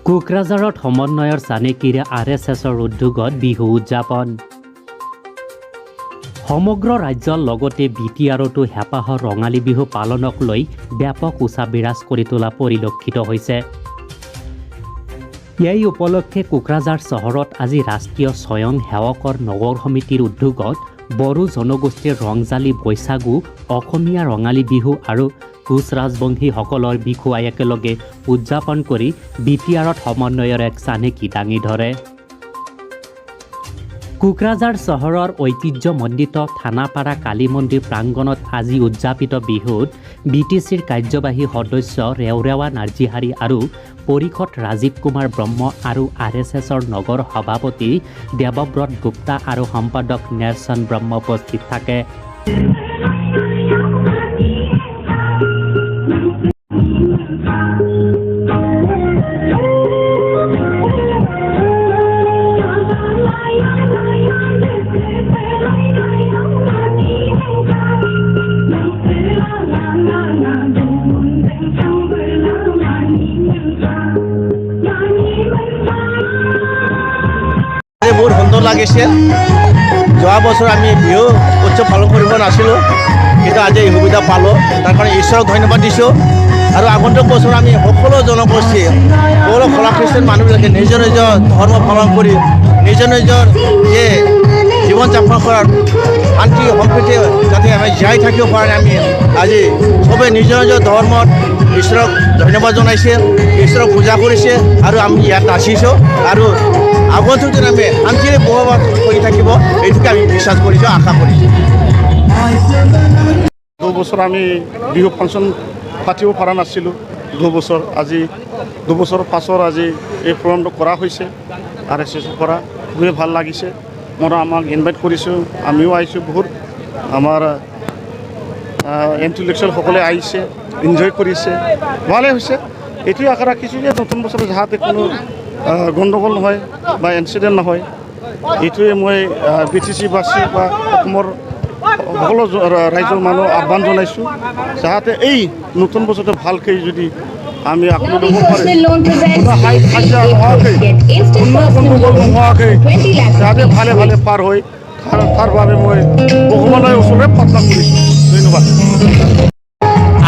কোকৰাঝাৰত সমন্বয়ৰ চানেকিৰে RSSৰ উদ্যোগত বিহু উদযাপন। সমগ্ৰ ৰাজ্যৰ লগতে BTRতো হেঁপাহৰ ৰঙালী বিহু পালনক লৈ ব্যাপক উৎসাহ বিৰাজ কৰি তোলা পৰিলক্ষিত হৈছে। এই উপলক্ষে কোকৰাঝাৰ চহৰত আজি ৰাষ্ট্ৰীয় স্বয়ং সেৱকৰ নগৰ সমিতিৰ উদ্যোগত বড়ো জনগোষ্ঠীৰ ৰংজালী বৈশাগু, অসমীয়া ৰঙালী বিহু আৰু কোচ ৰাজবংশীসকলৰ বিহু একেলগে উদযাপন কৰি BTRত সমন্বয়ৰ এক চানেকি দাঙি ধৰে। কোকৰাঝাৰ চহৰৰ ঐতিহ্যমণ্ডিত থানাপাৰা কালী মন্দিৰ প্ৰাংগণত আজি উদযাপিত বিহুত BTCৰ কাৰ্যবাহী সদস্য ৰেওৰেৱা নাৰ্জীহাৰী আৰু পৰিষদ ৰাজীৱ কুমাৰ ব্ৰহ্ম আৰু RSSৰ নগৰ সভাপতি দেৱব্ৰত গুপ্তা আৰু সম্পাদক নেৰচন ব্ৰহ্ম উপস্থিত থাকে। বহুত সুন্দৰ লাগিছে। যোৱা বছৰ আমি বিহু উৎসৱ পালন কৰিব নাছিলোঁ, কিন্তু আজি এই সুবিধা পালোঁ। তাৰ কাৰণে ঈশ্বৰক ধন্যবাদ দিছোঁ। আৰু আগন্তুক বছৰ আমি সকলো জনগোষ্ঠী, সকলো খোলা খ্ৰীষ্টান মানুহবিলাকে নিজৰ নিজৰ ধৰ্ম পালন কৰি নিজৰ নিজৰ যে জীৱন যাপন কৰাৰ শান্তি সম্প্ৰীতি যাতে আমি জীয়াই থাকিব পাৰে, আমি আজি চবেই নিজৰ নিজৰ ধৰ্মত ঈশ্বৰক ধন্যবাদ জনাইছে, ঈশ্বৰক পূজা কৰিছে আৰু আমি ইয়াত নাচিছোঁ। আৰু আগন্তুক দিন আমি শান্তিৰে বসবাস কৰি থাকিব, এইটোকে আমি বিশ্বাস কৰিছোঁ, আশা কৰিছোঁ। দুবছৰ আমি বিহু ফাংচন পাতিব পৰা নাছিলোঁ। দুবছৰ পাছৰ আজি এই প্ৰগ্ৰামটো কৰা হৈছে RSSৰ পৰা। খুবেই ভাল লাগিছে। মই আমাক ইনভাইট কৰিছোঁ, আমিও আহিছোঁ। বহুত আমাৰ ইণ্টেলেকচুৱেলসকলে আহিছে, এনজয় কৰিছে, ভালেই হৈছে। এইটোৱে আশা ৰাখিছোঁ যে নতুন বছৰত যাতে কোনো গণ্ডগোল নহয় বা ইনচিডেণ্ট নহয়। এইটোৱে মই BTCবাসী বা অসমৰ সকলো ৰাইজৰ মানুহ আহ্বান জনাইছোঁ, যাতে এই নতুন বছৰতে ভালকৈ যদি আমি আপোনালোক নোহোৱাকৈ যাতে ভালে ভালে পাৰ হৈ তাৰ বাবে মই ভগৱানৰ ওচৰতে প্ৰাৰ্থনা কৰিছোঁ। ধন্যবাদ।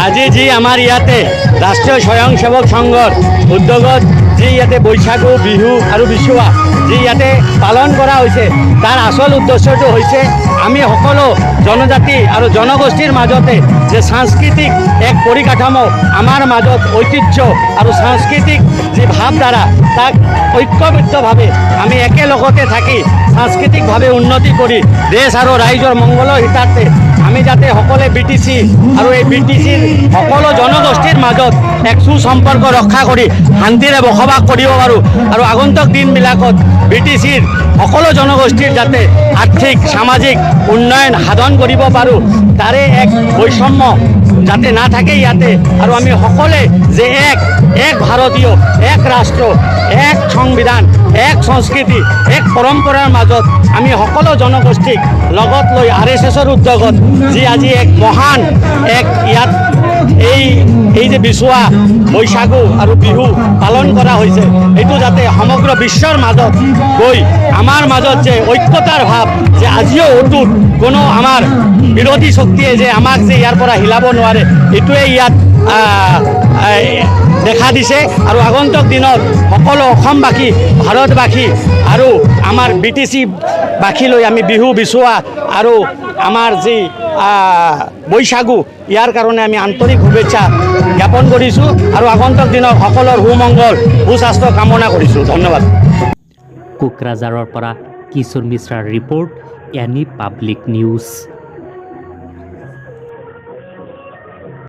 আজি যি আমাৰ ইয়াতে ৰাষ্ট্ৰীয় স্বয়ং সেৱক সংঘৰ উদ্যোগত যি ইয়াতে বৈশাগু, বিহু আৰু বিচুৱা যি ইয়াতে পালন কৰা হৈছে, তাৰ আচল উদ্দেশ্যটো হৈছে আমি সকলো জনজাতি আৰু জনগোষ্ঠীৰ মাজতে যে সাংস্কৃতিক এক পৰিকাঠামো, আমাৰ মাজত ঐতিহ্য আৰু সাংস্কৃতিক যি ভাৱধাৰা, তাক ঐক্যবদ্ধভাৱে আমি একেলগতে থাকি সাংস্কৃতিকভাৱে উন্নতি কৰি দেশ আৰু ৰাইজৰ মংগলৰ হিতাৰ্থে আমি যাতে সকলোৱে BTC আৰু এই BTCৰ সকলো জনগোষ্ঠীৰ মাজত এক সুসম্পৰ্ক ৰক্ষা কৰি শান্তিৰে বসবাস কৰিব পাৰোঁ। আৰু আগন্তুক দিনবিলাকত BTCৰ সকলো জনগোষ্ঠীৰ যাতে আৰ্থিক সামাজিক উন্নয়ন সাধন কৰিব পাৰোঁ, তাৰে এক বৈষম্য যাতে নাথাকে ইয়াতে। আৰু আমি সকলোৱে যে এক ভাৰতীয়, এক ৰাষ্ট্ৰ, এক সংবিধান, এক সংস্কৃতি, এক পৰম্পৰাৰ মাজত আমি সকলো জনগোষ্ঠীক লগত লৈ RSSৰ উদ্যোগত যি আজি এক মহান এক ইয়াত এই যে বিচুৱা, বৈশাগু আৰু বিহু পালন কৰা হৈছে, এইটো যাতে সমগ্ৰ বিশ্বৰ মাজত গৈ আমাৰ মাজত যে ঐক্যতাৰ ভাৱ যে আজিও অটুট, কোনো আমাৰ বিৰোধী শক্তিয়ে যে আমাক যে ইয়াৰ পৰা হিলাব নোৱাৰে, এইটোৱে ইয়াত দেখা দিছে। আৰু আগন্তুক দিনত সকলো অসমবাসী, ভাৰতবাসী আৰু আমাৰ BTCবাসীলৈ আমি বিহু, বিচুৱা আৰু আমাৰ যি বৈশাগু, ইয়াৰ কাৰণে আমি আন্তৰিক শুভেচ্ছা জ্ঞাপন কৰিছোঁ আৰু আগন্তুক দিনত সকলোৰ সুমংগল, সুস্বাস্থ্য কামনা কৰিছোঁ। ধন্যবাদ। কোকৰাঝাৰৰ পৰা কিশোৰ মিশ্ৰাৰ ৰিপৰ্ট, এনি পাব্লিক নিউজ।